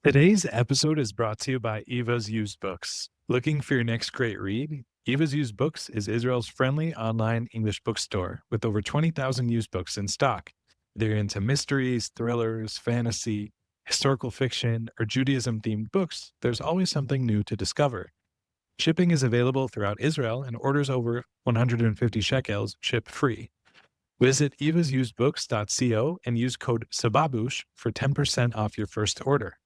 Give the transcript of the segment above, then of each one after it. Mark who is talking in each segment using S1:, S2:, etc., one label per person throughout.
S1: Today's episode is brought to you by Eva's Used Books. Looking for your next great read? Eva's Used Books is Israel's friendly online English bookstore with over 20,000 used books in stock. Whether you're into mysteries, thrillers, fantasy, historical fiction, or Judaism themed books, there's always something new to discover. Shipping is available throughout Israel, and orders over 150 shekels ship free. Visit evasyusedbooks.co and use code Sababoosh for 10% off your first order.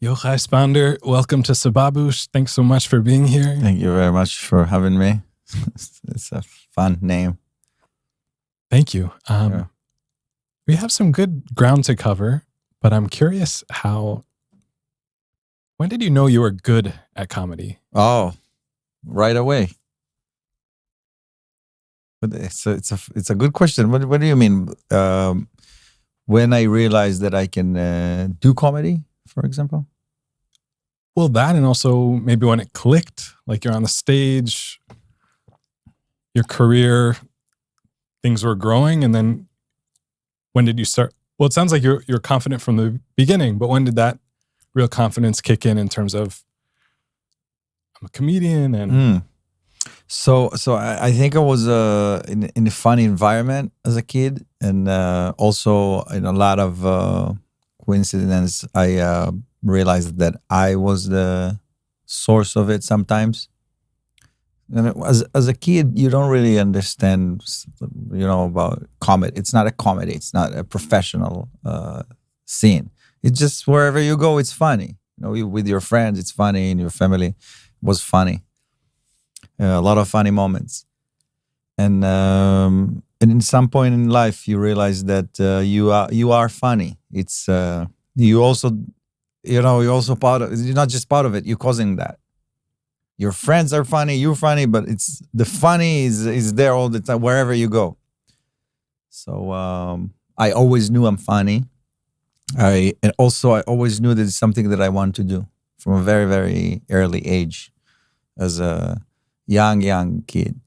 S1: Yochay Sponder, welcome to Sababoosh. Thanks so much for being here.
S2: Thank you very much for having me. It's a fun name.
S1: Thank you.
S2: Yeah.
S1: We have some good ground to cover, but I'm curious when did you know you were good at comedy?
S2: Oh, right away. But it's a good question. What do you mean? When I realized that I can do comedy, for example?
S1: Well, that, and also maybe when it clicked, like you're on the stage, your career, things were growing, and then when did you start? Well, it sounds like you're confident from the beginning, but when did that real confidence kick in terms of I'm a comedian and
S2: So I think I was in a funny environment as a kid, and also in a lot of coincidence, I realized that I was the source of it sometimes. And as a kid, you don't really understand, about comedy. It's not a comedy. It's not a professional scene. It's just wherever you go, it's funny. With your friends, it's funny. In your family, it was funny. A lot of funny moments. And in some point in life, you realize that you are funny. It's you're also part of. You're not just part of it. You're causing that. Your friends are funny. You're funny, but it's the funny is there all the time wherever you go. So I always knew I'm funny. I always knew that it's something that I want to do from a very, very early age, as a young kid.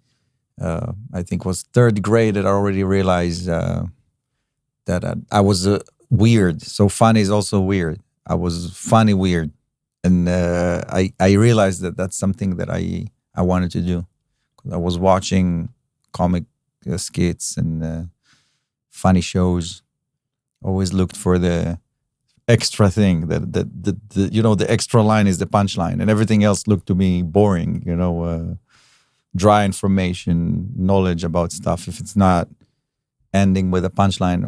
S2: I think it was third grade that I already realized that I was weird. So funny is also weird. I was funny weird, and I realized that that's something that I wanted to do. I was watching comic skits and funny shows. Always looked for the extra thing, the extra line is the punchline, and everything else looked to me boring. Dry information, knowledge about stuff. If it's not ending with a punchline,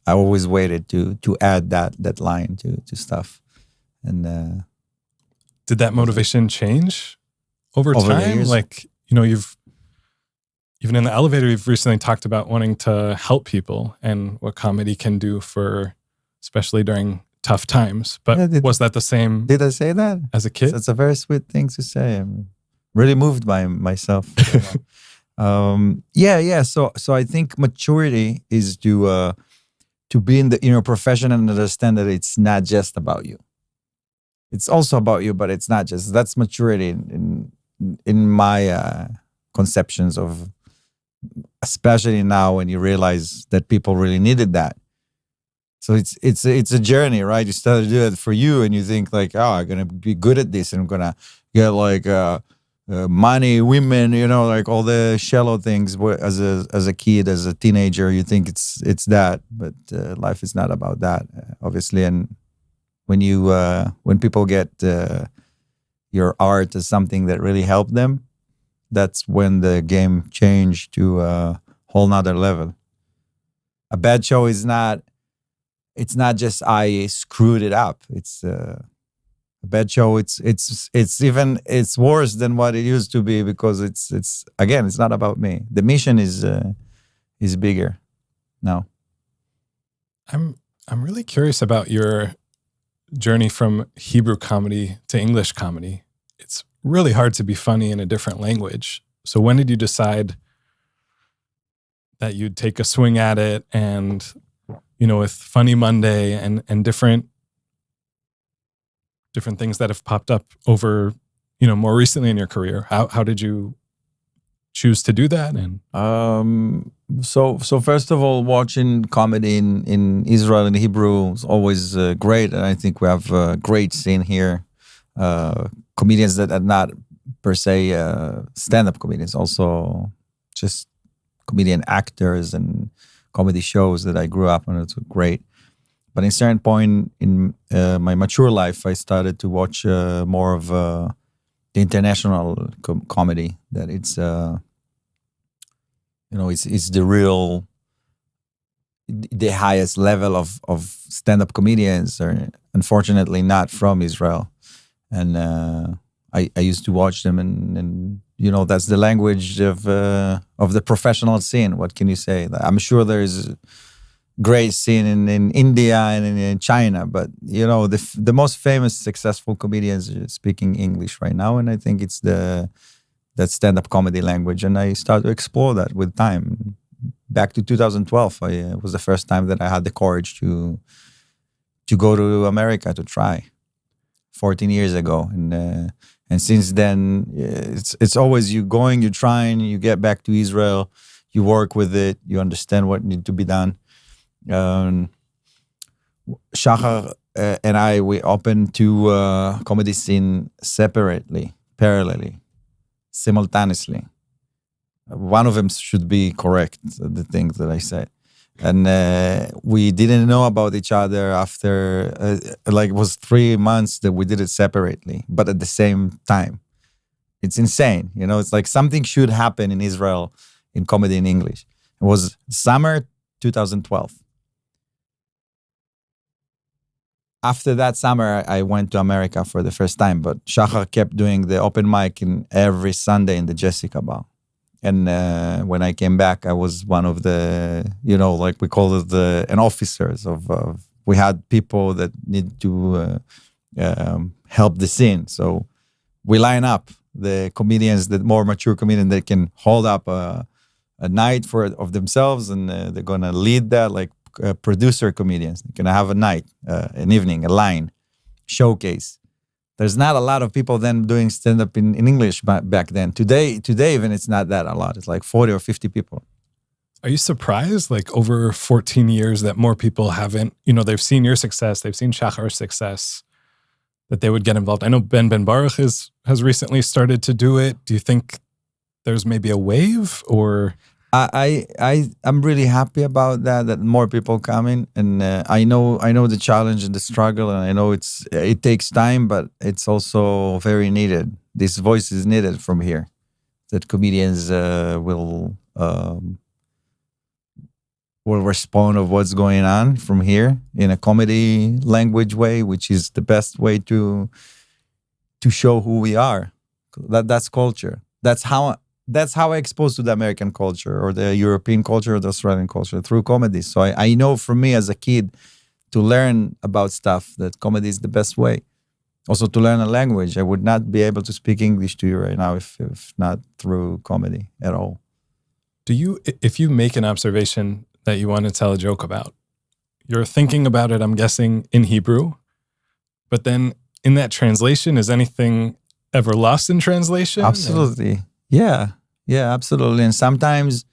S2: I always waited to add that line to stuff. And
S1: did that motivation change over
S2: the
S1: time?
S2: years?
S1: Like, you've even in the elevator, you've recently talked about wanting to help people and what comedy can do for, especially during tough times. But was that the same?
S2: Did I say that
S1: as a kid?
S2: That's a very sweet thing to say. I'm really moved by myself. Yeah. So I think maturity is to be in the profession and understand that it's not just about you. It's also about you, but it's not just. That's maturity in my conceptions of, especially now when you realize that people really needed that. So it's a journey, right? You start to do it for you, and you think like, oh, I'm gonna be good at this, and I'm gonna get like money, women, like all the shallow things. As a kid, as a teenager, you think it's that, but life is not about that, obviously. And when people get your art as something that really helped them, that's when the game changed to a whole nother level. A bad show is not. It's not just I screwed it up. It's a bad show. It's worse than what it used to be, because it's again, it's not about me. The mission is bigger now.
S1: I'm really curious about your journey from Hebrew comedy to English comedy. It's really hard to be funny in a different language. So when did you decide that you'd take a swing at it, and with Funny Monday and different things that have popped up over, more recently in your career? How did you choose to do that? And
S2: So first of all, watching comedy in Israel in Hebrew is always great, and I think we have a great scene here. Comedians that are not per se stand-up comedians, also just comedian actors and comedy shows that I grew up on. It's great. But in a certain point in my mature life, I started to watch more of the international comedy. That it's it's the real, the highest level of stand-up comedians are unfortunately not from Israel, and I used to watch them, and that's the language of the professional scene. What can you say? I'm sure there's great scene in India and in China, but the most famous successful comedians are speaking English right now, and I think it's that stand-up comedy language, and I started to explore that with time. Back to 2012, it was the first time that I had the courage to go to America to try. 14 years ago, and since then, it's always you going, you trying, you get back to Israel, you work with it, you understand what needs to be done. Shachar and we opened two comedy scene separately, parallelly, simultaneously. One of them should be correct, the things that I said. And we didn't know about each other after, it was 3 months that we did it separately, but at the same time. It's insane. It's like something should happen in Israel in comedy in English. It was summer 2012. After that summer, I went to America for the first time, but Shachar kept doing the open mic every Sunday in the Jessica Bar. And when I came back, I was one of the, we call it an officers of. We had people that need to help the scene, so we line up the comedians, the more mature comedians that can hold up a night of themselves, and they're gonna lead that, like producer comedians. They're gonna have a night, an evening, a line, showcase. There's not a lot of people then doing stand-up in English back then. Today even it's not that a lot. It's like 40 or 50 people.
S1: Are you surprised, like over 14 years, that more people haven't, they've seen your success, they've seen Shachar's success, that they would get involved? I know Ben Baruch has recently started to do it. Do you think there's maybe a wave, or?
S2: I'm really happy about that more people coming, and I know the challenge and the struggle, and I know it takes time, but it's also very needed. This voice is needed from here, that comedians will respond of what's going on from here in a comedy language way, which is the best way to show who we are. That's culture. That's how I exposed to the American culture or the European culture or the Australian culture, through comedy. So I know for me as a kid to learn about stuff, that comedy is the best way. Also to learn a language. I would not be able to speak English to you right now if not through comedy at all.
S1: If you make an observation that you want to tell a joke about, you're thinking about it, I'm guessing, in Hebrew, but then in that translation, is anything ever lost in translation?
S2: Absolutely. Yeah, absolutely. And sometimes,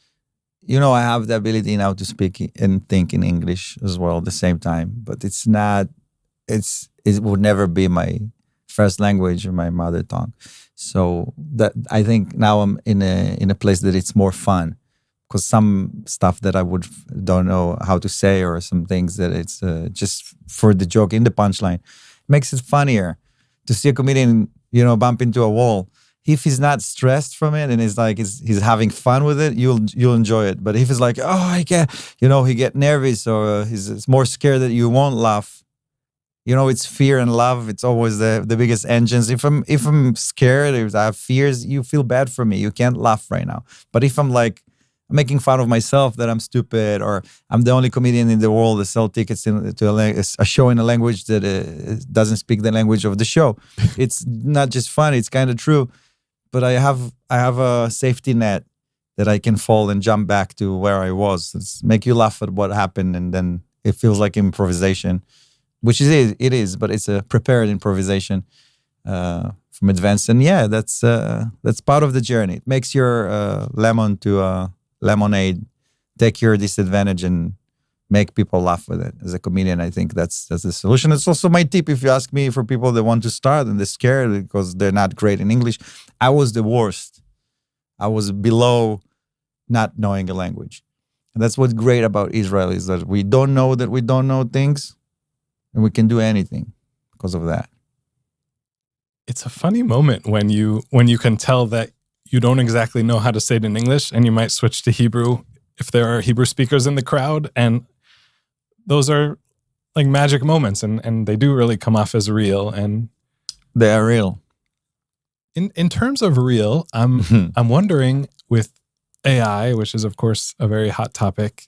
S2: I have the ability now to speak and think in English as well at the same time, but it would never be my first language or my mother tongue. So that I think now I'm in a place that it's more fun, because some stuff that I don't know how to say, or some things that it's just for the joke in the punchline, makes it funnier to see a comedian, bump into a wall. If he's not stressed from it and he's having fun with it, you'll enjoy it. But if it's like, I get, he get nervous, or he's more scared that you won't laugh. It's fear and love. It's always the biggest engines. If I'm scared, if I have fears, you feel bad for me. You can't laugh right now. But if I'm like making fun of myself that I'm stupid, or I'm the only comedian in the world that sell tickets to a show in a language that doesn't speak the language of the show, it's not just funny. It's kind of true. But I have a safety net that I can fall and jump back to where I was. It's make you laugh at what happened, and then it feels like improvisation, which it is, but it's a prepared improvisation from advanced. And yeah, that's part of the journey. It makes your lemon to lemonade. Take your disadvantage and make people laugh with it. As a comedian, I think that's the solution. It's also my tip if you ask me, for people that want to start and they're scared because they're not great in English. I was the worst. I was below not knowing a language. And that's what's great about Israel, is that we don't know things, and we can do anything because of that.
S3: It's a funny moment when you can tell that you don't exactly know how to say it in English, and you might switch to Hebrew if there are Hebrew speakers in the crowd. And those are like magic moments, and they do really come off as real. And
S2: they are real.
S3: In terms of real, I'm wondering, with AI, which is of course a very hot topic,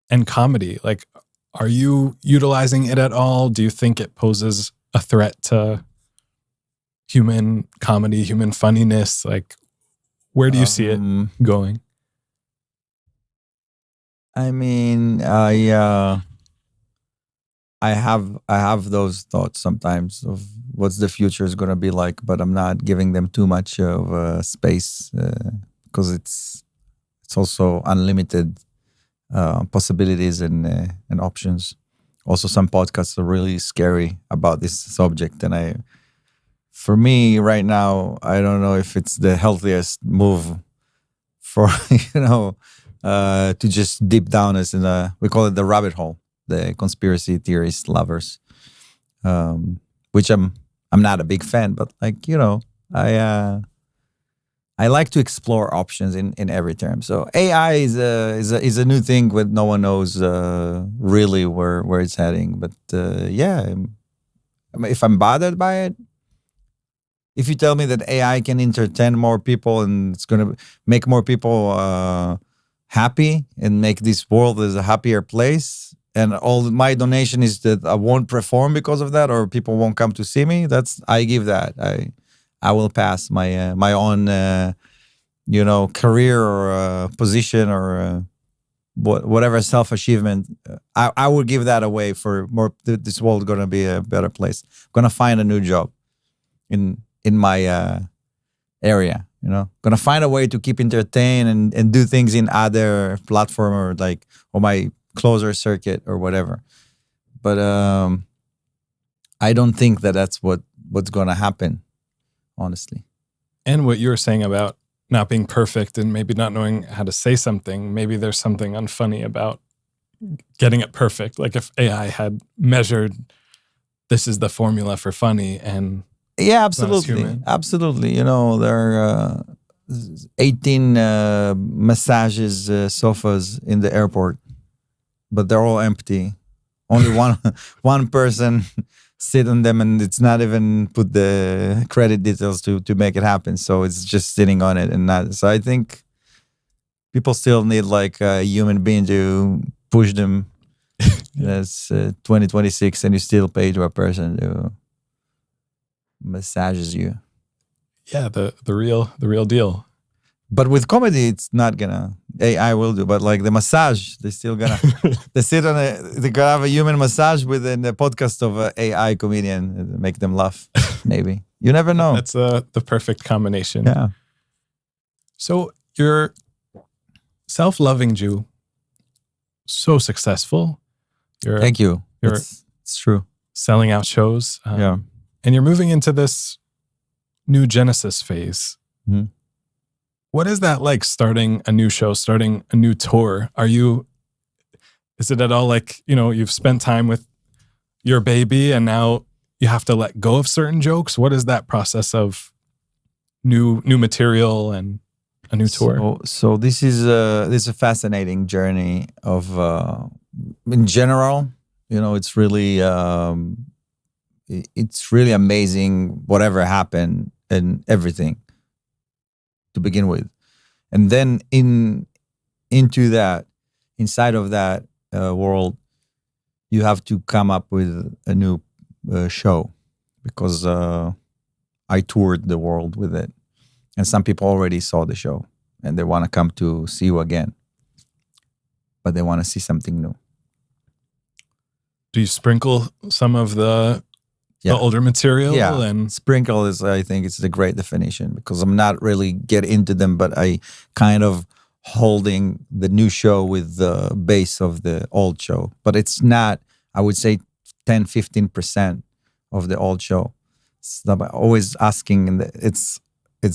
S3: and comedy, like, are you utilizing it at all? Do you think it poses a threat to human comedy, human funniness? Like, where do you see it going?
S2: I mean, I have those thoughts sometimes of what's the future is going to be like, but I'm not giving them too much of space because it's also unlimited possibilities and options. Also, some podcasts are really scary about this subject, and for me right now, I don't know if it's the healthiest move for to just deep down us in we call it the rabbit hole, the conspiracy theorist lovers, which I'm not a big fan, but I like to explore options in every term. So AI is a new thing, but no one knows really where it's heading. But if I'm bothered by it, if you tell me that AI can entertain more people and it's going to make more people happy and make this world as a happier place, and all my donation is that I won't perform because of that, or people won't come to see me, I give that. I will pass my own career or position or whatever self-achievement. I will give that away for more. This world going to be a better place. I'm going to find a new job in my area, going to find a way to keep entertained and do things in other platform or my closer circuit or whatever. But I don't think that's what's going to happen, honestly.
S3: And what you were saying about not being perfect and maybe not knowing how to say something, maybe there's something unfunny about getting it perfect. Like if AI had measured, this is the formula for funny, and
S2: yeah, absolutely. Absolutely. There are 18 massages sofas in the airport, but they're all empty. Only one person sit on them, and it's not even put the credit details to make it happen. So it's just sitting on it and not. So I think people still need like a human being to push them. It's 2026 and you still pay to a person to massages you.
S3: Yeah, the real deal.
S2: But with comedy, it's not gonna. AI will do, but like the massage, they're still gonna. They're gonna have a human massage within the podcast of an AI comedian and make them laugh. Maybe you never know.
S3: That's the perfect combination.
S2: Yeah.
S3: So you're self-loving Jew, so successful.
S2: Thank you. It's true.
S3: Selling out shows.
S2: Yeah.
S3: And you're moving into this new Genesis phase.
S2: Mm-hmm.
S3: What is that like, starting a new show, starting a new tour? Is it at all like, you've spent time with your baby and now you have to let go of certain jokes? What is that process of new material and a new tour?
S2: So this is a fascinating journey of, in general, it's really amazing whatever happened and everything to begin with, and then inside of that world, you have to come up with a new show, because I toured the world with it, and some people already saw the show and they want to come to see you again, but they want to see something new.
S3: Do you sprinkle some of the the older material.
S2: Yeah,
S3: And
S2: sprinkle is, I think, it's the great definition, because I'm not really get into them, but I kind of holding the new show with the base of the old show. But it's not, I would say 10, 15% of the old show. It's not, always asking, and it's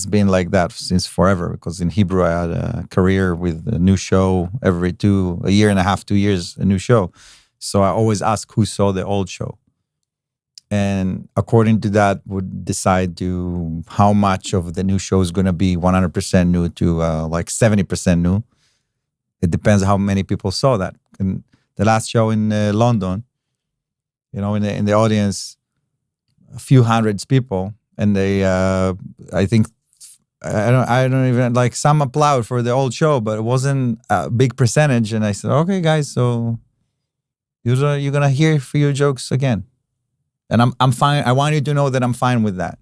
S2: been like that since forever, because in Hebrew I had a career with a new show every a year and a half, 2 years, a new show. So I always ask who saw the old show. And according to that, would decide to how much of the new show is going to be 100% new to like 70% new. It depends how many people saw that. And the last show in London, you know, in the audience, a few hundreds people, and they, I think, I don't even, like, some applaud for the old show, but it wasn't a big percentage. And I said, okay, guys, so you're gonna hear a few jokes again. And I'm fine. I want you to know that I'm fine with that,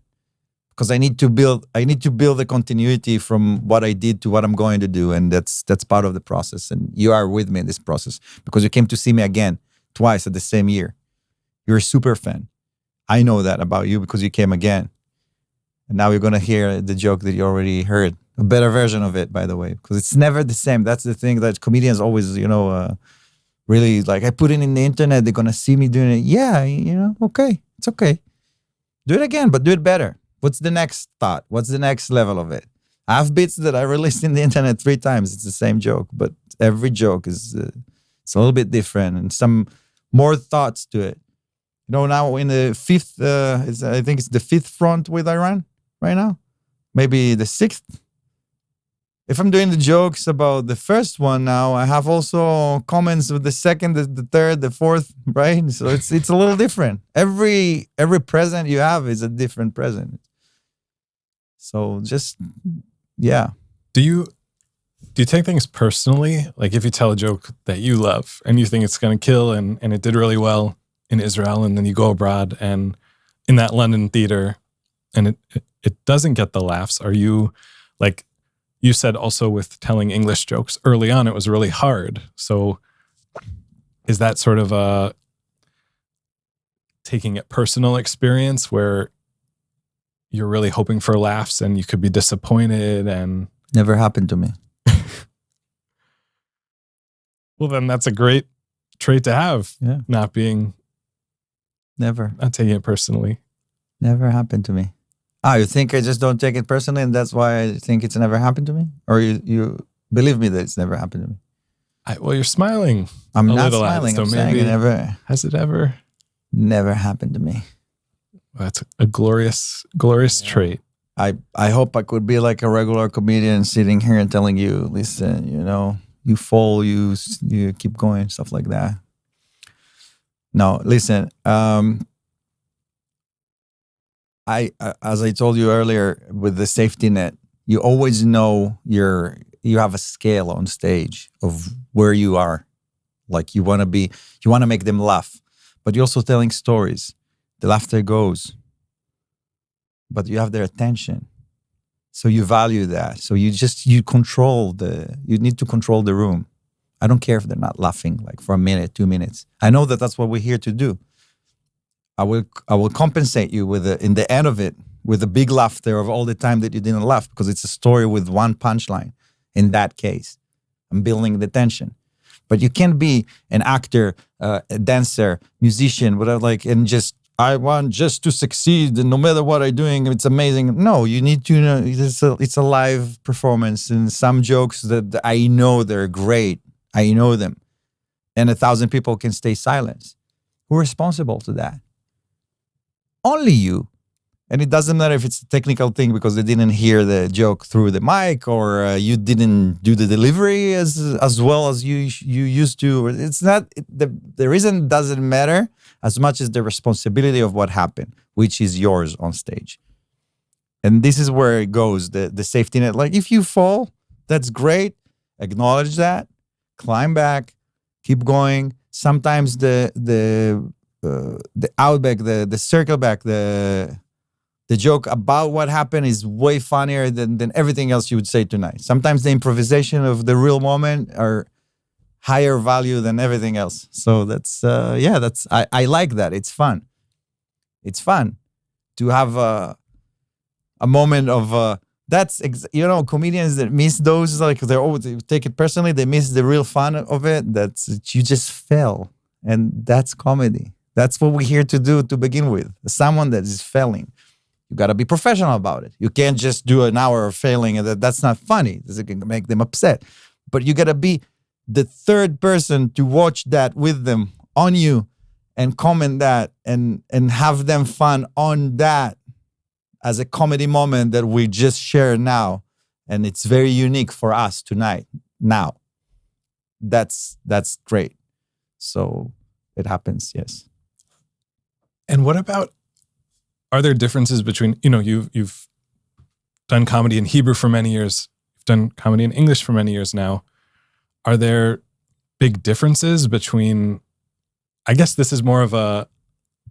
S2: because I need to build the continuity from what I did to what I'm going to do, and that's part of the process. And you are with me in this process, because you came to see me again twice at the same year. You're a super fan. I know that about you because you came again, and now you're gonna hear the joke that you already heard, a better version of it, by the way, because it's never the same. That's the thing that comedians always, really, like, I put it in the internet, they're gonna see me doing it. Yeah, okay, it's okay. Do it again, but do it better. What's the next thought? What's the next level of it? I have bits that I released in the internet 3 times. It's the same joke, but every joke is it's a little bit different, and some more thoughts to it. Now in the 5th, I think it's the 5th front with Iran right now, maybe the 6th. If I'm doing the jokes about the first one now, I have also comments with the second, the third, the fourth, right? So it's a little different. Every present you have is a different present. So just, yeah.
S3: Do you take things personally? Like, if you tell a joke that you love and you think it's going to kill, and it did really well in Israel, and then you go abroad and in that London theater and it doesn't get the laughs, are you, like, you said also with telling English jokes early on, it was really hard. So is that sort of a taking it personal experience where you're really hoping for laughs and you could be disappointed? And
S2: never happened to me.
S3: Well, then that's a great trait to have.
S2: Yeah.
S3: Not taking it personally. Never
S2: happened to me. You think I just don't take it personally, and that's why I think it's never happened to me? Or you believe me that it's never happened to me?
S3: Well, you're smiling.
S2: I'm not smiling.
S3: So
S2: I'm saying it never.
S3: Has it ever?
S2: Never happened to me.
S3: Well, that's a glorious trait.
S2: I hope I could be like a regular comedian sitting here and telling you, listen, you fall, you keep going, stuff like that. No, listen. As I told you earlier, with the safety net, you always know you have a scale on stage of where you are. Like, you want to make them laugh, but you're also telling stories. The laughter goes, but you have their attention. So you value that. So you need to control the room. I don't care if they're not laughing, like, for a minute, 2 minutes. I know that that's what we're here to do. I will compensate you in the end of it with a big laughter of all the time that you didn't laugh, because it's a story with one punchline. In that case, I'm building the tension. But you can't be an actor, a dancer, musician, whatever, I want just to succeed, and no matter what I'm doing, it's amazing. No, you need to know it's a live performance, and some jokes that I know they're great. I know them. And 1,000 people can stay silent. Who's responsible to that? Only you. And it doesn't matter if it's a technical thing because they didn't hear the joke through the mic, or you didn't do the delivery as well as you used to. It's not, the reason doesn't matter as much as the responsibility of what happened, which is yours on stage. And this is where it goes, the safety net. Like, if you fall, that's great. Acknowledge that, climb back, keep going. Sometimes the outback, the circle back, the joke about what happened is way funnier than everything else you would say tonight. Sometimes the improvisation of the real moment are higher value than everything else. So that's I like that. It's fun. It's fun to have a moment of comedians that miss those, like they take it personally, they miss the real fun of it. That's you just fail, and that's comedy. That's what we're here to do to begin with. Someone that is failing, you got to be professional about it. You can't just do an hour of failing, and that's not funny. It can make them upset. But you got to be the third person to watch that with them on you and comment that and have them fun on that as a comedy moment that we just share now. And it's very unique for us tonight. Now, that's great. So it happens, yes.
S3: And what about, are there differences between, you've done comedy in Hebrew for many years, you've done comedy in English for many years now. Are there big differences between, I guess this is more of a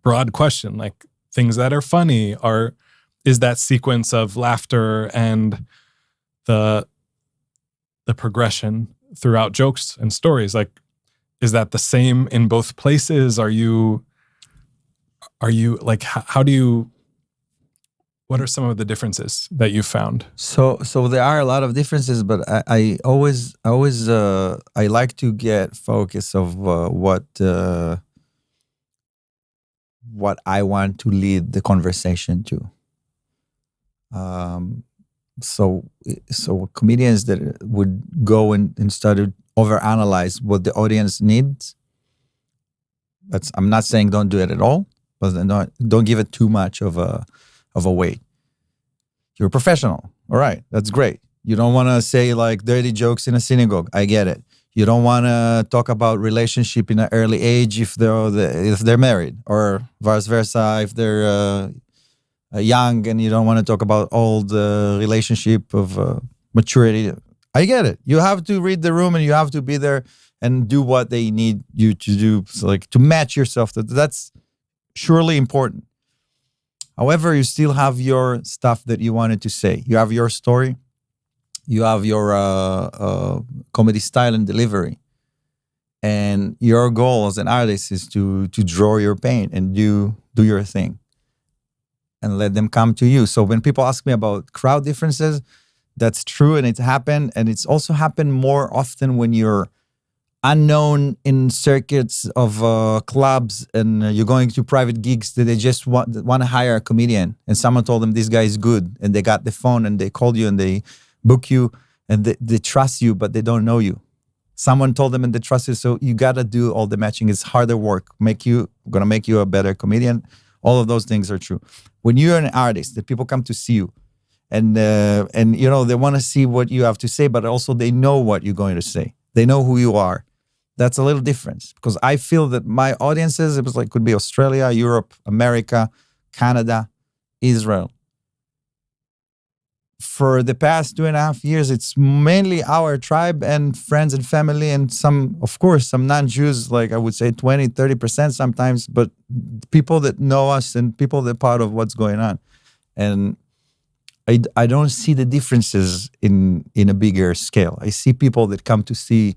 S3: broad question, like things that are funny, is that sequence of laughter and the progression throughout jokes and stories, like, is that the same in both places? Are you like, what are some of the differences that you found?
S2: So there are a lot of differences, but I always I like to get focus of what I want to lead the conversation to. So comedians that would go and start to overanalyze what the audience needs. I'm not saying don't do it at all, but don't give it too much of a weight. You're a professional. All right, that's great. You don't want to say like dirty jokes in a synagogue. I get it. You don't want to talk about relationship in an early age if they're married, or vice versa if they're young, and you don't want to talk about all the relationship of maturity. I get it. You have to read the room and you have to be there and do what they need you to do. So like to match yourself. That's surely important. However, you still have your stuff that you wanted to say. You have your story. You have your comedy style and delivery. And your goal as an artist is to draw your pain and do your thing and let them come to you. So when people ask me about crowd differences, that's true, and it's happened. And it's also happened more often when you're unknown in circuits of clubs and you're going to private gigs that they just want to hire a comedian, and someone told them this guy is good, and they got the phone and they called you and they book you and they trust you, but they don't know you. Someone told them and they trust you, so you got to do all the matching. It's harder work, gonna make you a better comedian. All of those things are true. When you're an artist, the people come to see you, and they want to see what you have to say, but also they know what you're going to say. They know who you are. That's a little difference, because I feel that my audiences, could be Australia, Europe, America, Canada, Israel. For the past 2.5 years, it's mainly our tribe and friends and family, and some non-Jews, like I would say 20, 30% sometimes, but people that know us and people that are part of what's going on. And I don't see the differences in a bigger scale. I see people that come to see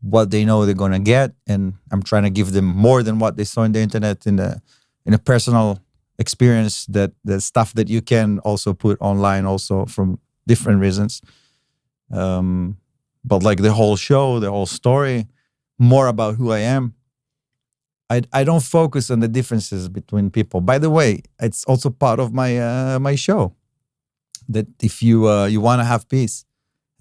S2: what they know they're going to get, and I'm trying to give them more than what they saw in the internet in a personal experience, that the stuff that you can also put online also from different reasons. But like the whole show, the whole story, more about who I am. I don't focus on the differences between people. By the way, it's also part of my show, that if you want to have peace,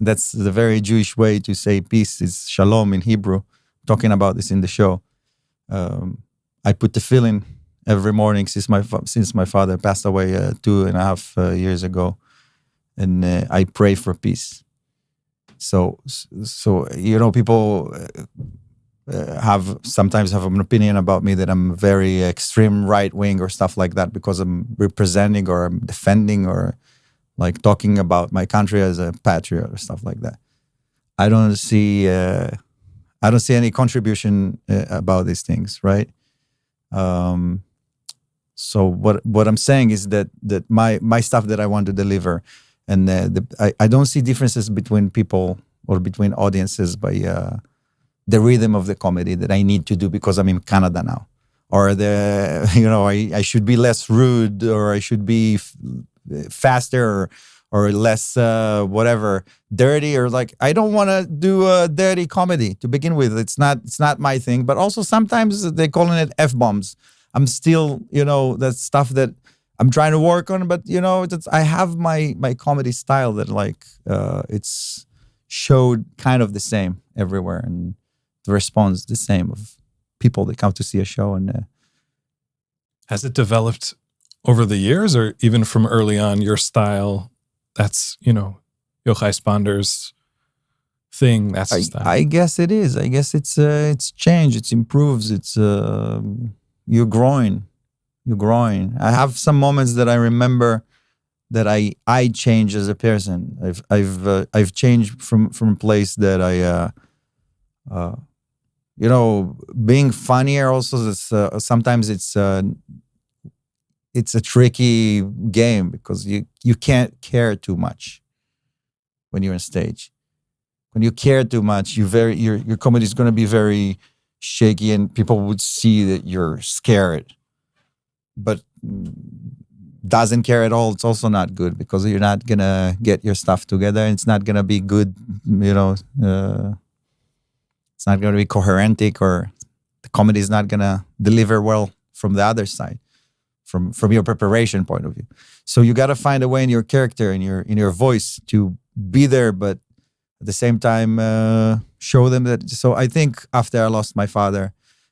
S2: that's the very Jewish way to say peace is shalom in Hebrew. Talking about this in the show. I put the tefillin every morning since my father passed away 2.5 years ago, and I pray for peace. So people sometimes have an opinion about me that I'm very extreme right wing or stuff like that, because I'm representing or I'm defending or like talking about my country as a patriot or stuff like that. I don't see any contribution about these things, right? So what I'm saying is that my stuff that I want to deliver, and I don't see differences between people or between audiences by the rhythm of the comedy that I need to do because I'm in Canada now, or I should be less rude, or I should be faster, or less whatever dirty, or like I don't want to do a dirty comedy to begin with. It's not my thing. But also sometimes they calling it F-bombs. I'm still, that's stuff that I'm trying to work on. But I have my comedy style that like it's showed kind of the same everywhere, and the response the same of people that come to see a show. And
S3: has it developed over the years, or even from early on, your style? That's, Yochay Sponder's thing. That's the style.
S2: I guess it is. I guess it's changed. It improves. It's you're growing. You're growing. I have some moments that I remember that I change as a person. I've changed from a place that being funnier also. Sometimes it's a tricky game because you can't care too much when you're on stage. When you care too much, your comedy is going to be very shaky, and people would see that you're scared. But doesn't care at all, it's also not good, because you're not gonna get your stuff together, and it's not gonna be good. It's not gonna be coherent, or the comedy is not gonna deliver well from the other side, from your preparation point of view. So you got to find a way in your character, in your voice, to be there, but at the same time show them that. So I think after I lost my father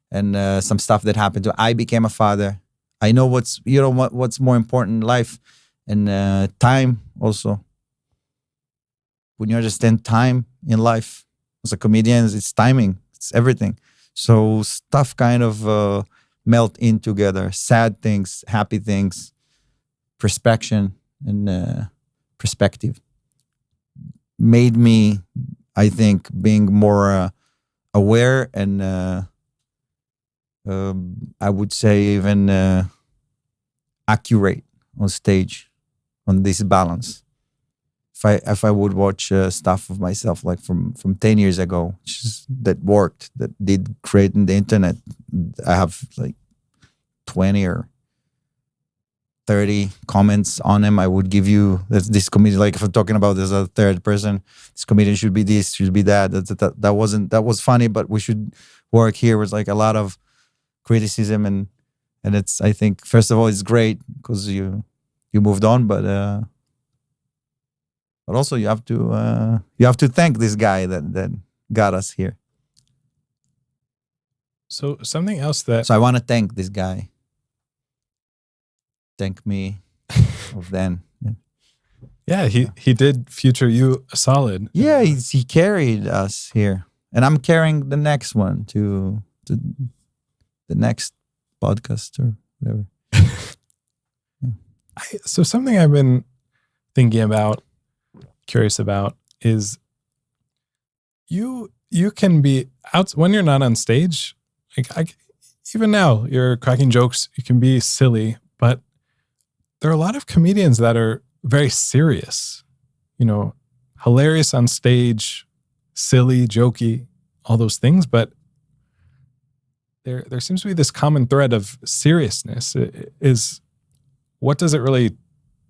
S2: and some stuff that happened I became a father. I know what's more important in life, and time also. When you understand time in life as a comedian, it's timing, it's everything. So stuff kind of melt in together. Sad things, happy things, perspective, and perspective made me, I think, being more aware, and I would say even accurate on stage, on this balance. If I would watch stuff of myself like from 10 years ago, that worked, that did great in the internet, I have like 20 or 30 comments on them. I would give you this comedian, like if I'm talking about this as a third person, this comedian should be this, should be that. That was funny, but we should work here. Was like a lot of criticism, and it's, I think, first of all, it's great because you moved on, but also you have to thank this guy that got us here.
S3: So something else that...
S2: So I want to thank this guy. Thank me of then.
S3: Yeah, he did future you a solid.
S2: Yeah, he carried us here. And I'm carrying the next one to the next podcast or whatever.
S3: So something I've been thinking about, curious about, is you can be out when you're not on stage. Even now, you're cracking jokes, you can be silly, but there are a lot of comedians that are very serious, hilarious on stage, silly, jokey, all those things. But there seems to be this common thread of seriousness. Is what does it really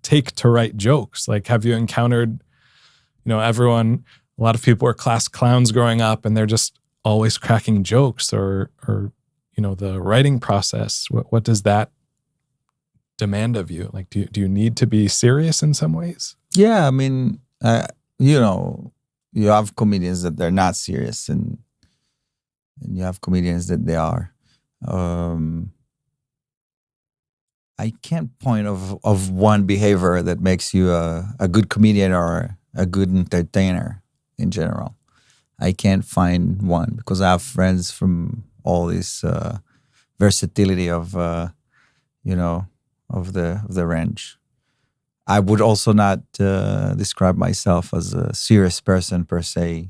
S3: take to write jokes? Like, have you encountered, everyone, a lot of people were class clowns growing up and they're just always cracking jokes, or the writing process, what does that demand of you? Like, do you need to be serious in some ways?
S2: Yeah, I mean, you have comedians that they're not serious, and you have comedians that they are. I can't point of one behavior that makes you a good comedian or a good entertainer in general. I can't find one, because I have friends from all this versatility of the range. I would also not describe myself as a serious person per se,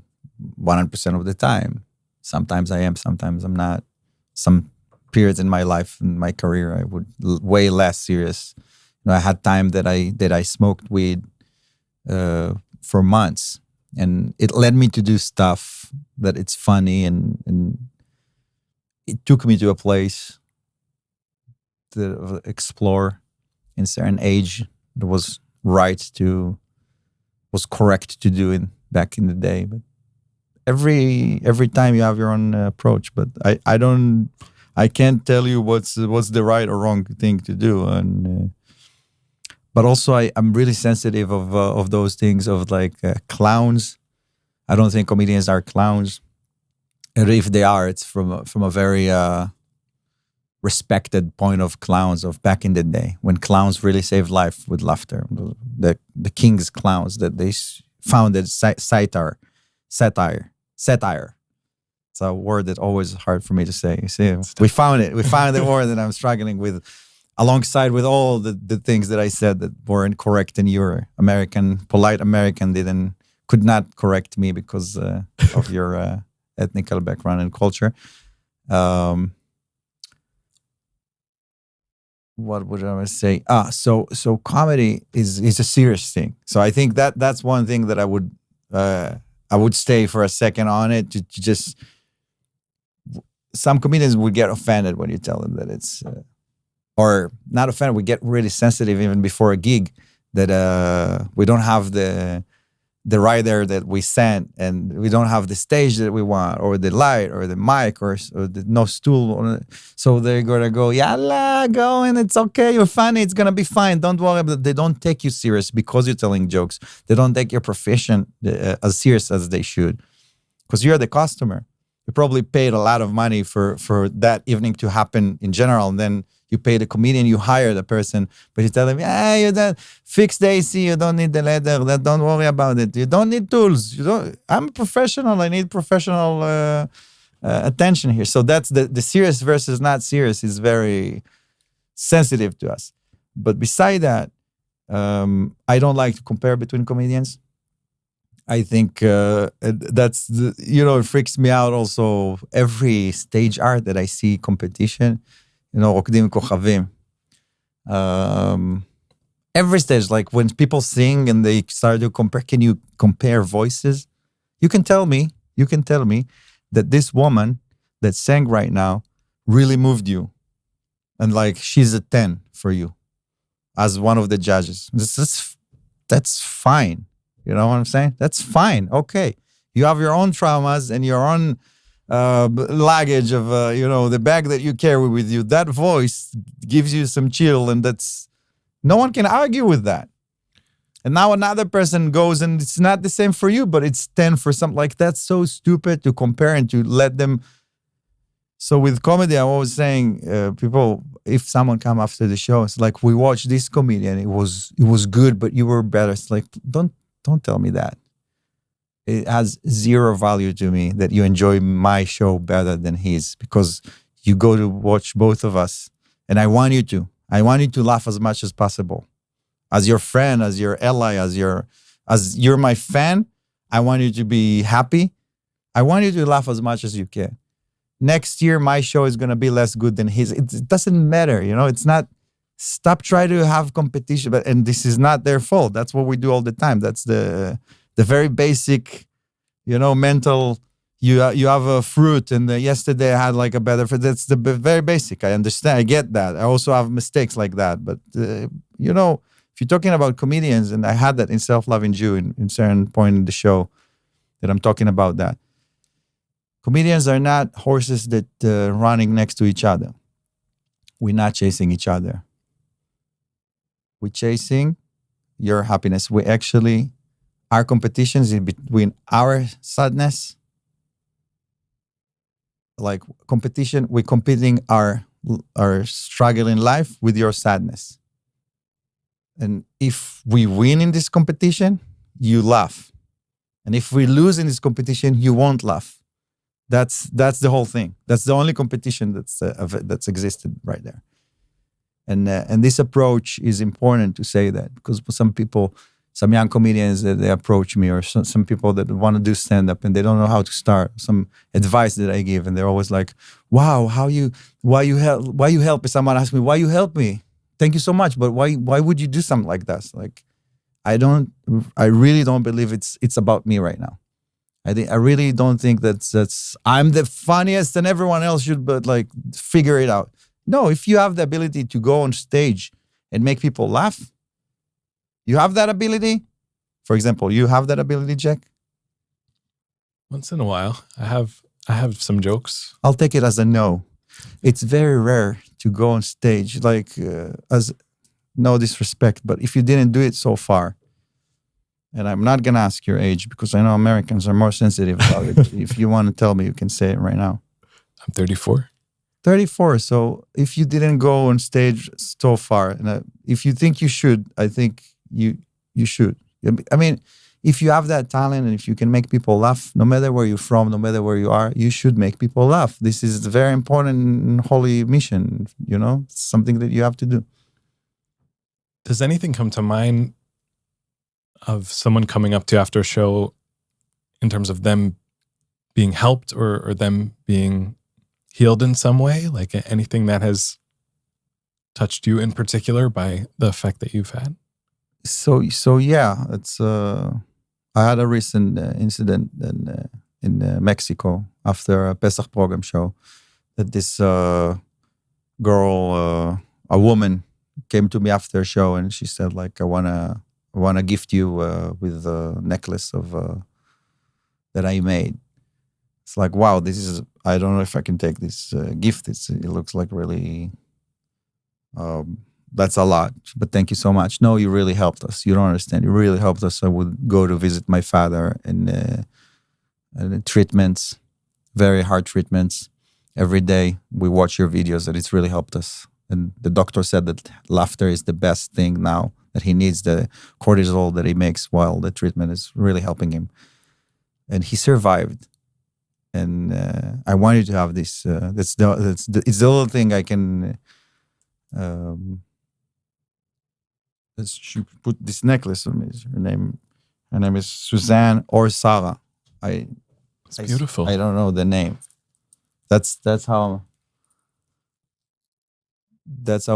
S2: 100% of the time. Sometimes I am, sometimes I'm not. Some periods in my life, in my career, I would way less serious. I had time that I smoked weed for months, and it led me to do stuff that it's funny, and it took me to a place to explore in certain age. It was was correct to do it back in the day. But every time you have your own approach. But I can't tell you what's the right or wrong thing to do. And but also I'm really sensitive of those things of like clowns. I don't think comedians are clowns. And if they are, it's from a very respected point of clowns of back in the day when clowns really saved life with laughter. The king's clowns that they founded satire. It's a word that always hard for me to say. You see, we found it. We found the word that I'm struggling with, alongside with all the things that I said that were incorrect, and your polite American could not correct me because of your ethnical background and culture. What would I say? So comedy is a serious thing. So I think that's one thing that I would stay for a second on it to just. Some comedians would get offended when you tell them that it's, or not offended. We get really sensitive even before a gig that we don't have the rider that we sent, and we don't have the stage that we want, or the light, or the mic, or no stool. So they're gonna go, yalla, go, and it's okay. You're funny. It's gonna be fine. Don't worry. But they don't take you serious because you're telling jokes. They don't take your profession as serious as they should, because you're the customer. You probably paid a lot of money for that evening to happen in general, and then you pay the comedian, you hire the person, but you tell them, you don't fix the AC, you don't need the leather, don't worry about it. You don't need tools. I'm a professional. I need professional attention here. So that's the serious versus not serious is very sensitive to us. But beside that, I don't like to compare between comedians. I think that's it freaks me out also. Every stage art that I see competition, רוקדים כוכבים. Every stage, like when people sing and they start to compare, can you compare voices? You can tell me that this woman that sang right now really moved you. And like, she's a 10 for you as one of the judges. That's fine. You know what I'm saying? That's fine. Okay. You have your own traumas and your own luggage of, the bag that you carry with you. That voice gives you some chill, and no one can argue with that. And now another person goes and it's not the same for you, but it's 10 for something. Like, that's so stupid to compare and to let them. So with comedy, I'm always saying, people, if someone come after the show, it's like, we watched this comedian. It was good, but you were better. It's like, don't tell me that. It has zero value to me that you enjoy my show better than his, because you go to watch both of us, and I want you to laugh as much as possible. As your friend, as your ally, as you're my fan, I want you to be happy. I want you to laugh as much as you can. Next year, my show is going to be less good than his. It doesn't matter, it's not. Stop trying to have competition, and this is not their fault. That's what we do all the time. That's the very basic, mental. You have a fruit, and yesterday I had like a better fruit. That's the very basic. I understand. I get that. I also have mistakes like that. But if you're talking about comedians, and I had that in Self-Loving Jew in certain point in the show that I'm talking about that. Comedians are not horses that running next to each other. We're not chasing each other. We're chasing your happiness. Our competition is in between our sadness. Like competition, we're competing our struggle in life with your sadness. And if we win in this competition, you laugh. And if we lose in this competition, you won't laugh. That's the whole thing. That's the only competition that's existed right there. And this approach is important to say that, because some young comedians that they approach me, or some people that want to do stand-up and they don't know how to start, some advice that I give, and they're always like, wow, why you help me? Someone asks me, why you help me? Thank you so much, but why would you do something like that? Like, I really don't believe it's about me right now. I really don't think that's I'm the funniest and everyone else should, but like, figure it out. No, if you have the ability to go on stage and make people laugh, you have that ability. For example, you have that ability, Jack.
S3: Once in a while, I have some jokes.
S2: I'll take it as a no. It's very rare to go on stage, like as no disrespect, but if you didn't do it so far, and I'm not gonna ask your age because I know Americans are more sensitive about it. If you want to tell me, you can say it right now.
S3: I'm 34.
S2: 34. So if you didn't go on stage so far, and if you think you should, I think you should. I mean, if you have that talent and if you can make people laugh, no matter where you're from, no matter where you are, you should make people laugh. This is a very important and holy mission. You know, it's something that you have to do.
S3: Does anything come to mind of someone coming up to you after a show in terms of them being helped or them being healed in some way? Like anything that has touched you in particular by the effect that you've had?
S2: So yeah, it's. I had a recent incident in Mexico after a Pesach program show that this girl, a woman, came to me after a show and she said like, I wanna gift you with a necklace of that I made. It's like, wow, this is, I don't know if I can take this gift. It looks like really, that's a lot, but thank you so much. No, you really helped us. You don't understand. You really helped us. I would go to visit my father and treatments, very hard treatments. Every day we watch your videos and it's really helped us. And the doctor said that laughter is the best thing now, that he needs the cortisol that he makes while the treatment is really helping him. And he survived. And I want you to have this. It's the little thing I can. She put this necklace on me. Her name is Suzanne or Sarah.
S3: It's beautiful.
S2: I don't know the name. That's how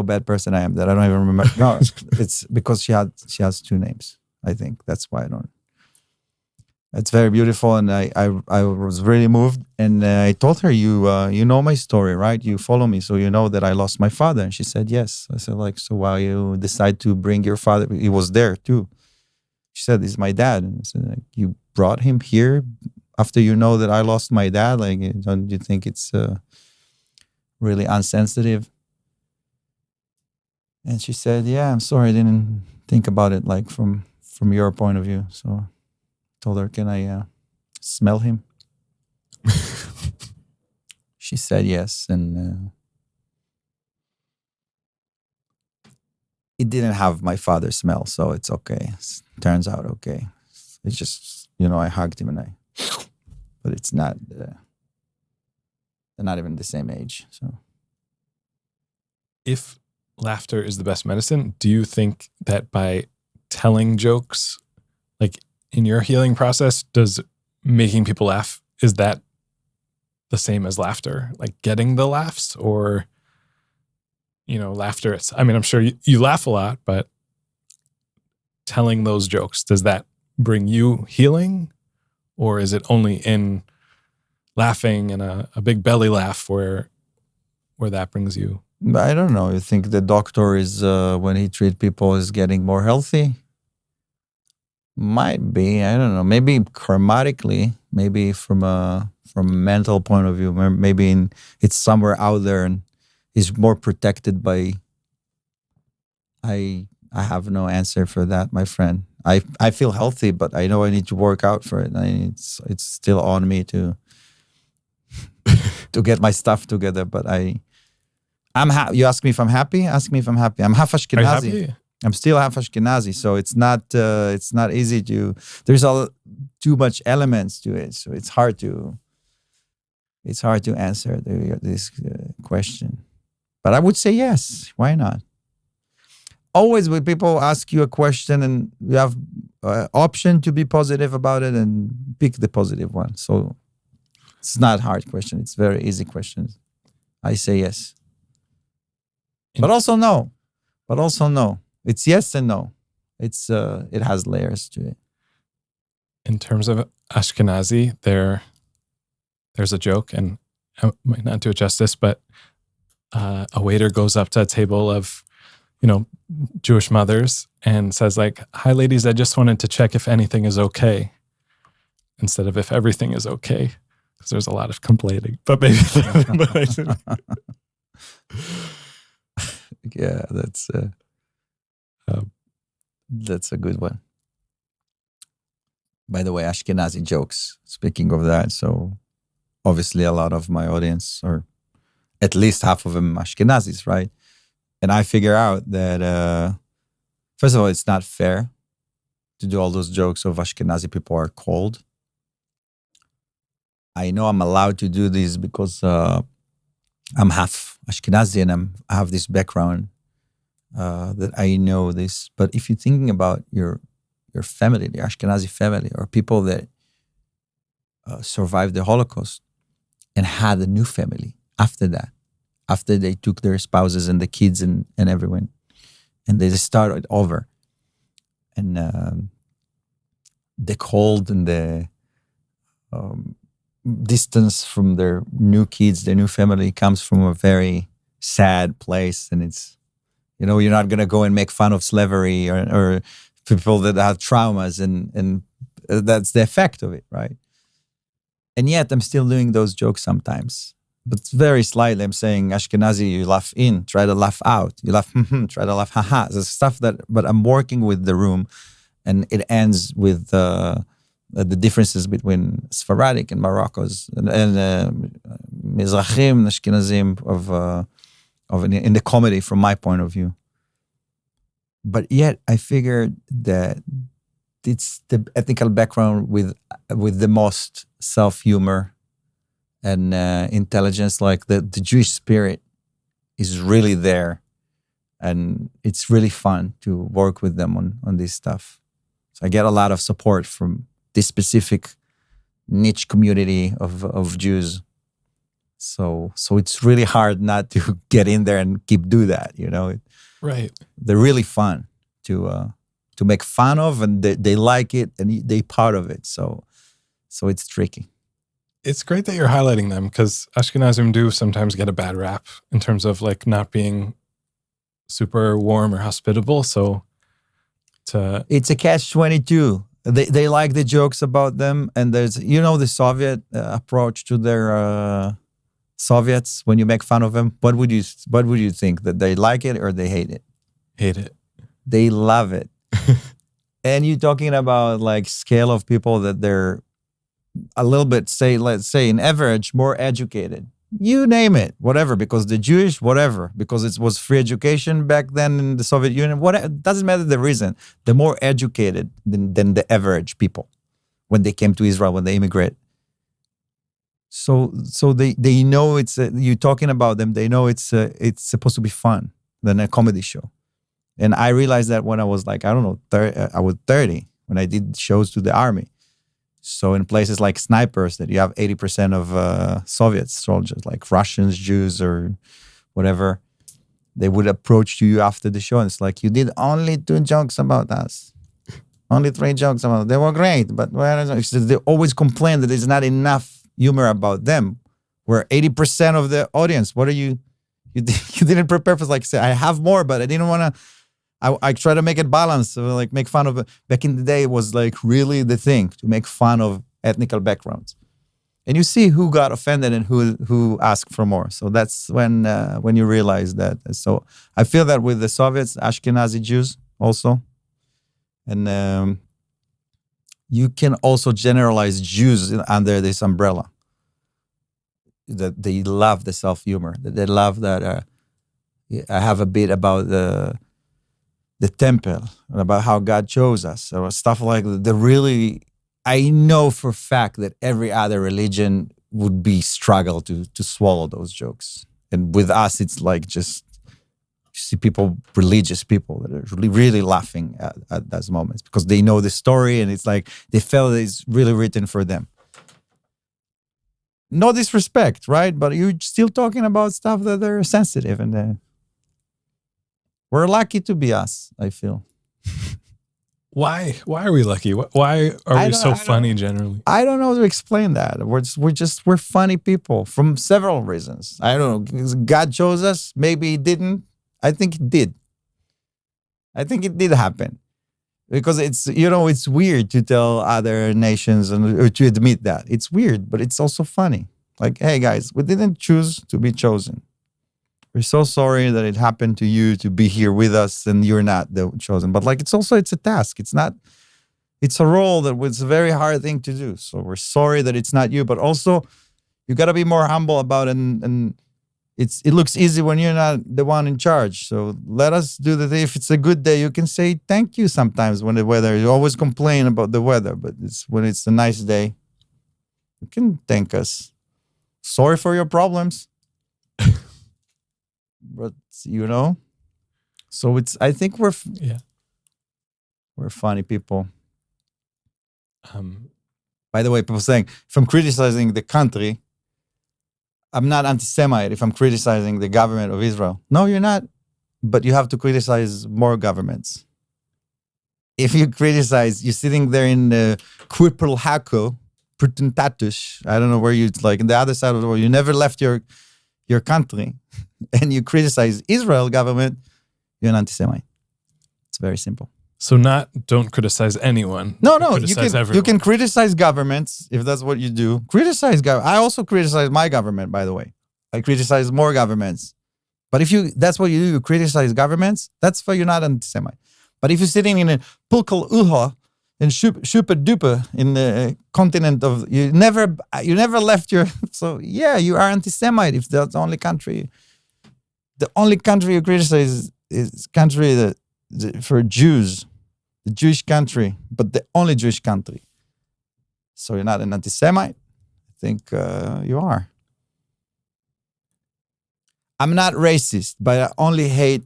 S2: bad person I am that I don't even remember. No, it's because she has two names. I think that's why I don't. It's very beautiful, and I was really moved. And I told her, you know my story, right? You follow me, so you know that I lost my father. And she said yes. I said like, so why you decide to bring your father? He was there too. She said, "He's my dad." And I said, like, you brought him here after you know that I lost my dad. Like, don't you think it's really insensitive? And she said, "Yeah, I'm sorry, I didn't think about it like from your point of view." So. Told her, can I smell him? She said yes, and it didn't have my father's smell, so it's okay. Turns out okay. It's just, I hugged him but it's not, they're not even the same age. So,
S3: if laughter is the best medicine, do you think that by telling jokes, like, in your healing process, does making people laugh, is that the same as laughter? Like getting the laughs, or, laughter, I'm sure you laugh a lot, but telling those jokes, does that bring you healing? Or is it only in laughing and a big belly laugh where that brings you?
S2: I don't know. You think the doctor is, when he treats people, is getting more healthy? Might be, I don't know. Maybe chromatically, maybe from a mental point of view, maybe it's somewhere out there and is more protected by. I have no answer for that, my friend. I feel healthy, but I know I need to work out for it. It's still on me to get my stuff together. But I'm happy. You ask me if I'm happy. Ask me if I'm happy. I'm half Ashkenazi.
S3: Are you happy?
S2: I'm still half Ashkenazi, so it's not easy to. There's too much elements to it, so it's hard to answer this question. But I would say yes. Why not? Always when people ask you a question and you have option to be positive about it, and pick the positive one. So it's not a hard question. It's very easy question. I say yes, but also no. It's yes and no. It's it has layers to it.
S3: In terms of Ashkenazi, there's a joke, and I might not do it justice, but a waiter goes up to a table of, Jewish mothers and says like, "Hi, ladies, I just wanted to check if anything is okay," instead of if everything is okay, because there's a lot of complaining. But maybe,
S2: Yeah, that's a good one. By the way, Ashkenazi jokes. Speaking of that, so obviously a lot of my audience, or at least half of them, Ashkenazis, right? And I figure out that first of all, it's not fair to do all those jokes of Ashkenazi people are cold. I know I'm allowed to do these because I'm half Ashkenazi and I have this background that I know this. But if you're thinking about your family, the Ashkenazi family, or people that survived the Holocaust and had a new family after that, after they took their spouses and the kids and everyone, and they just started over. And the cold and the distance from their new kids, their new family, comes from a very sad place. And it's, you're not going to go and make fun of slavery or people that have traumas, and that's the effect of it, right? And yet I'm still doing those jokes sometimes, but very slightly. I'm saying, Ashkenazi, you laugh in, try to laugh out. You laugh, try to laugh, haha. There's stuff but I'm working with the room, and it ends with the differences between Sephardic and Morocco's and Mizrahim, Ashkenazim of in the comedy from my point of view. But yet I figured that it's the ethnical background with the most self-humor and intelligence. Like the Jewish spirit is really there, and it's really fun to work with them on this stuff. So I get a lot of support from this specific niche community of Jews. So it's really hard not to get in there and do that,
S3: Right.
S2: They're really fun to make fun of, and they like it, and they part of it. So it's tricky.
S3: It's great that you're highlighting them, because Ashkenazim do sometimes get a bad rap in terms of like not being super warm or hospitable. So
S2: it's a catch-22. They like the jokes about them, and there's the Soviet approach to their Soviets when you make fun of them. What would you think, that they like it or they hate it?
S3: Hate it.
S2: They love it. And you're talking about like scale of people that they're a little bit, let's say in average, more educated. You name it, whatever, because the Jewish, whatever, because it was free education back then in the Soviet Union. It doesn't matter the reason. They're more educated than the average people when they came to Israel, when they immigrated. So they know you're talking about them. They know it's supposed to be fun than a comedy show. And I realized that when I was like, I don't know, I was 30 when I did shows to the army. So in places like snipers, that you have 80% of Soviet soldiers, like Russians, Jews, or whatever, they would approach you after the show, and it's like, you did only 2 jokes about us, only 3 jokes about us. They were great, but they always complain that there's not enough humor about them. We're 80% of the audience. What are you didn't prepare for? Like, say, I have more, but I didn't want to. I try to make it balanced, so like make fun of it. Back in the day, it was like really the thing to make fun of ethnical backgrounds, and you see who got offended and who asked for more. So that's when you realize that. So I feel that with the Soviets, Ashkenazi Jews also, and you can also generalize Jews under this umbrella. That they love the self-humor. That they love that. I have a bit about the temple, about how God chose us, or stuff like that. I know for a fact that every other religion would be struggle to swallow those jokes. And with us, it's like just, you see people, religious people, that are really, really laughing at those moments because they know the story, and it's like they felt it's really written for them. No disrespect, right? But you're still talking about stuff that are sensitive, and we're lucky to be us, I feel.
S3: Why are we lucky? Why are
S2: I
S3: we
S2: don't-
S3: so
S2: I don't-
S3: funny generally?
S2: I don't know how to explain that. We're funny people from several reasons. I don't know. God chose us. Maybe he didn't. I think it did. I think it did happen. Because it's weird to tell other nations or to admit that. It's weird, but it's also funny. Like, hey guys, we didn't choose to be chosen. We're so sorry that it happened to you to be here with us and you're not the chosen. But like it's a task. It's a role that was a very hard thing to do. So we're sorry that it's not you, but also you gotta be more humble about it and it looks easy when you're not the one in charge. So let us do the thing. If it's a good day, you can say thank you sometimes when the weather, you always complain about the weather, but when it's a nice day, you can thank us. Sorry for your problems. But so I think
S3: Yeah.
S2: we're funny people.
S3: Um,
S2: By the way, people saying if I'm criticizing the country, I'm not anti-Semite if I'm criticizing the government of Israel. No, you're not. But you have to criticize more governments. If you criticize, you're sitting there in the Quipel Hako, Purtentatush, I don't know where it's like in the other side of the world. You never left your country and you criticize Israel government, you're an anti-Semite. It's very simple.
S3: so don't criticize anyone.
S2: No, you
S3: Criticize
S2: can
S3: everyone.
S2: criticize governments if that's what you do. Criticize I also criticize my government, by the way. I criticize more governments. But if that's what you do, you criticize governments, that's why you're not anti-Semite. But if you're sitting in a Pulkal Uha in Shupa Dupa in the continent of you never left your so yeah, you are anti-Semite if that's the only country. The only country you criticize is country for Jews. The Jewish country, but the only Jewish country. So you're not an anti-Semite? I think you are. I'm not racist, but I only hate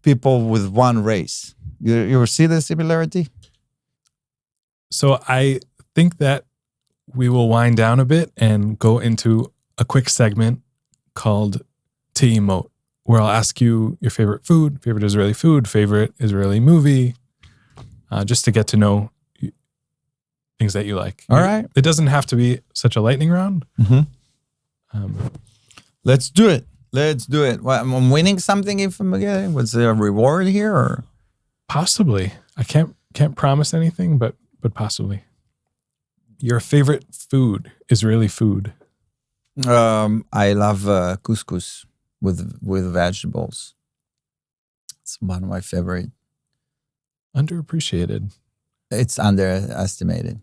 S2: people with one race. You see the similarity?
S3: So I think that we will wind down a bit and go into a quick segment called T-Emote, where I'll ask you your favorite food, favorite Israeli movie, just to get to know things that you like.
S2: All right.
S3: It doesn't have to be such a lightning round.
S2: Let's do it. What, I'm winning something if I'm getting? Was there a reward here or?
S3: Possibly. I can't promise anything, but possibly. Your favorite food, Israeli food?
S2: I love couscous with vegetables. It's one of my favorite.
S3: Underappreciated.
S2: It's underestimated.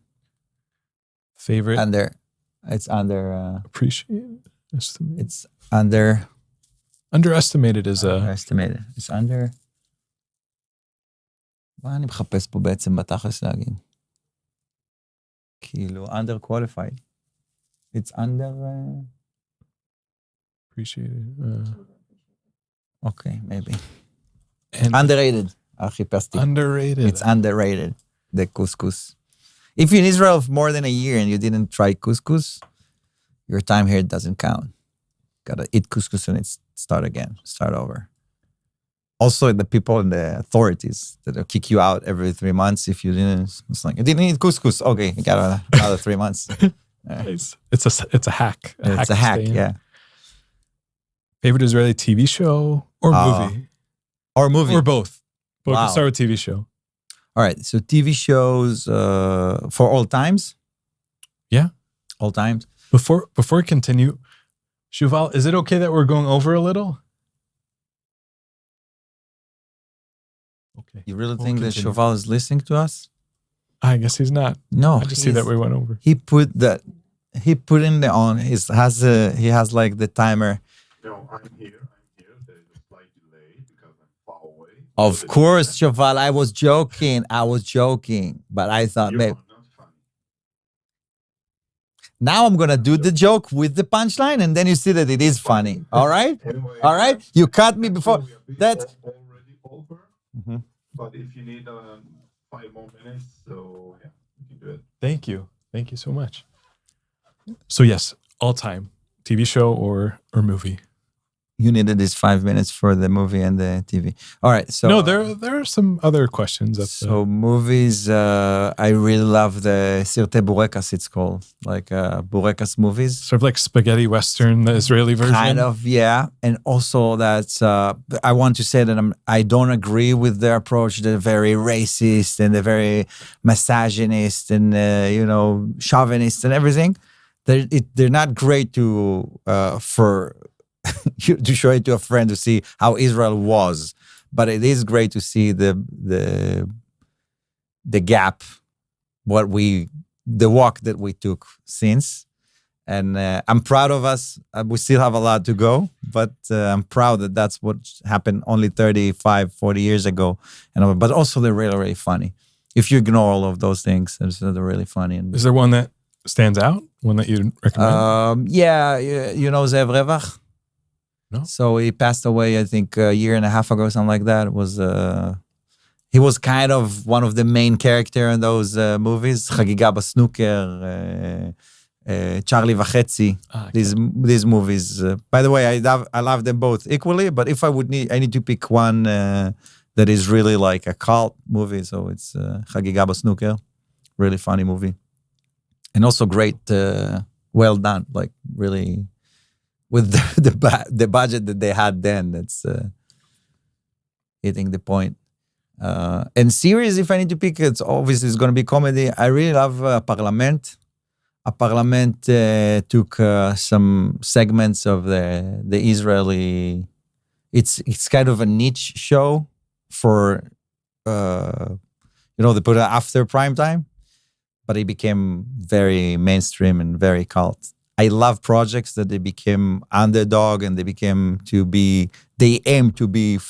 S3: Favorite?
S2: It's under.
S3: Appreciated? Estimated?
S2: It's under.
S3: Underestimated is
S2: underestimated. It's under. מה אני מחפש פה בעצם בתכלס להגיד? כאילו, under qualified. It's under...
S3: appreciated.
S2: Okay, maybe.
S3: And
S2: underrated. חיפשתי.
S3: Underrated.
S2: It's underrated, the couscous. If you're in Israel for more than a year and you didn't try couscous, your time here doesn't count. Gotta eat couscous and start over. Also, the people in the authorities that will kick you out every 3 months if you didn't. It's like, you didn't eat couscous. Okay, you got another 3 months.
S3: Nice. It's a hack.
S2: It's a hack, yeah.
S3: Favorite Israeli TV show or movie?
S2: Or movie.
S3: Or both.
S2: Wow.
S3: Let's start with TV show.
S2: All right, so TV shows for all times?
S3: Yeah.
S2: All times?
S3: Before we continue, Shuval, is it okay that we're going over a little? Okay.
S2: You really think that Shoval is listening to us?
S3: I guess he's not.
S2: No.
S3: I just see that we went over.
S2: He put in the on. He has like the timer.
S1: No, I'm here. There is a slight delay because I'm far away.
S2: Of course, Shoval. I was joking. But I thought,
S1: You're
S2: maybe.
S1: not funny.
S2: Now I'm gonna do the joke with the punchline, and then you see that it is funny. All right?
S1: Anyway,
S2: All right? You cut me before
S1: we are a bit
S2: that.
S1: already over.
S2: Mhm.
S1: But if you need 5 more minutes, so yeah, we can do it.
S3: Thank you. Thank you so much. So yes, all time TV show or movie.
S2: You needed these 5 minutes for the movie and the TV. All right. So
S3: No, there are some other questions.
S2: So movies, I really love the Sirte Burekas, it's called, like Burekas movies.
S3: Sort of like spaghetti western, the Israeli version.
S2: Kind of, yeah. And also that's, I want to say that I don't agree with their approach. They're very racist and they're very misogynist and, chauvinist and everything. They're not great to show it to a friend to see how Israel was. But it is great to see the gap, the walk that we took since. And I'm proud of us. We still have a lot to go, but I'm proud that that's what happened only 35, 40 years ago. But also they're really, really funny. If you ignore all of those things, they're really funny.
S3: Is there one that stands out? One that you'd recommend?
S2: Yeah, you know Zev Revach?
S3: No.
S2: So he passed away, I think, a year and a half ago, something like that. He was kind of one of the main character in those movies. Chagiga Basnooker, Charlie Vachetzi. These movies. By the way, I love them both equally. But if I need to pick one that is really like a cult movie. So it's Chagiga Basnooker, really funny movie, and also great, well done, like really. With the budget that they had then, that's hitting the point. And series, if I need to pick, it's obviously going to be comedy. I really love Parliament. Parliament took some segments of the Israeli. It's kind of a niche show for they put it after prime time, but it became very mainstream and very cult. I love projects that they became underdog and they aim to be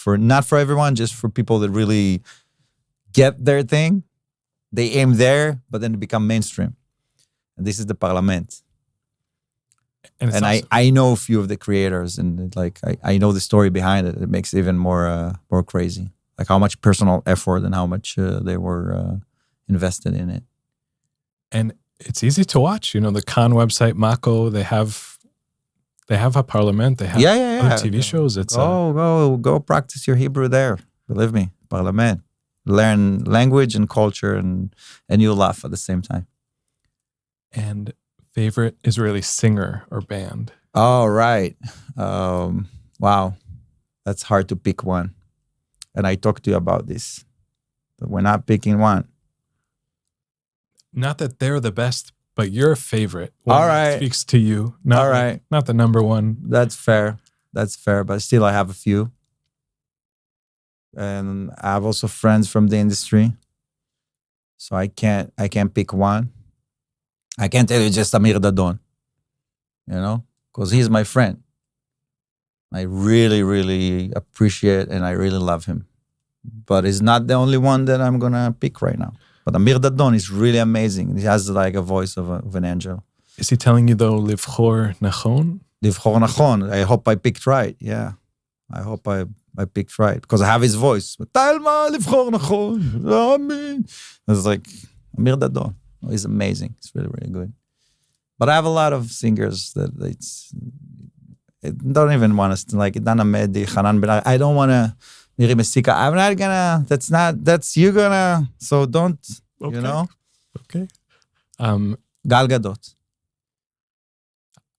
S2: not for everyone, just for people that really get their thing. They aim there, but then they become mainstream. And this is the Parliament. And I know a few of the creators, and like I know the story behind it. It makes it even more crazy. Like how much personal effort and how much they were invested in it.
S3: And it's easy to watch. The Khan website, Mako, they have a Parliament. They have other TV shows. It's
S2: go practice your Hebrew there. Believe me, Parliament. Learn language and culture, and you'll laugh at the same time.
S3: And favorite Israeli singer or band?
S2: Oh, right. Wow. That's hard to pick one. And I talked to you about this. But we're not picking one.
S3: Not that they're the best, but your favorite.
S2: All right.
S3: Speaks to you. Not the number one.
S2: That's fair. But still I have a few. And I have also friends from the industry. So I can't pick one. I can't tell you just Amir Dadon. Because he's my friend. I really, really appreciate and I really love him. But he's not the only one that I'm going to pick right now. But Amir Dadon is really amazing. He has like a voice of an angel.
S3: Is he telling you though, Livchor Nachon?
S2: Livchor Nachon. I hope I picked right. Yeah. I hope I picked right. Because I have his voice. Talma Livchor Nachon. Amen. It's like Amir Dadon. He's amazing. It's really, really good. But I have a lot of singers that I don't even want to, like Dana Mehdi, Hanan Ben. I don't want to. Miri Mesika, I'm not gonna, that's you gonna, so don't,
S3: Okay.
S2: Gal Gadot.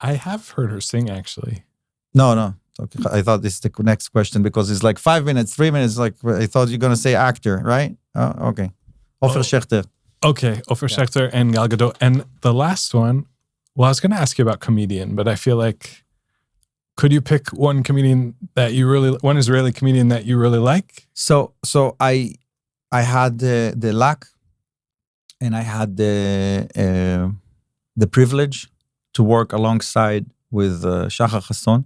S3: I have heard her sing actually.
S2: No. Okay. I thought this is the next question because it's like 5 minutes, 3 minutes, like I thought you're gonna say actor, right? Oh, okay. Ofer Shechter.
S3: Okay, Ofer Shechter and Gal Gadot. And the last one, well, I was gonna ask you about comedian, but I feel like, could you pick one comedian one Israeli comedian that you really like?
S2: So I had the luck, and I had the privilege to work alongside with Shachar Hasson,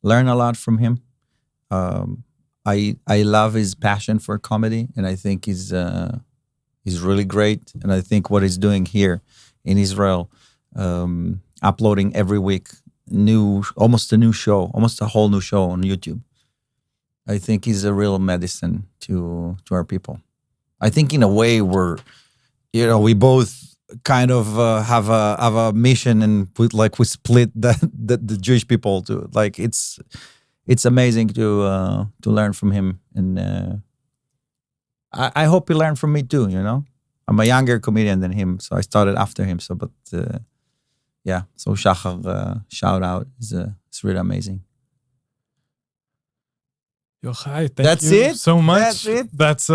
S2: learn a lot from him. I love his passion for comedy, and I think he's really great. And I think what he's doing here in Israel, uploading every week. Almost a whole new show on YouTube. I think is a real medicine to our people. I think in a way we both kind of have a mission and we split the Jewish people to like it's it's amazing to learn from him, and I hope he learned from me too. I'm a younger comedian than him, so I started after him. So, but yeah, so Shachar, shout out, it's really amazing.
S3: Yochai, thank
S2: That's
S3: you
S2: it?
S3: so much.
S2: That's it?
S3: That's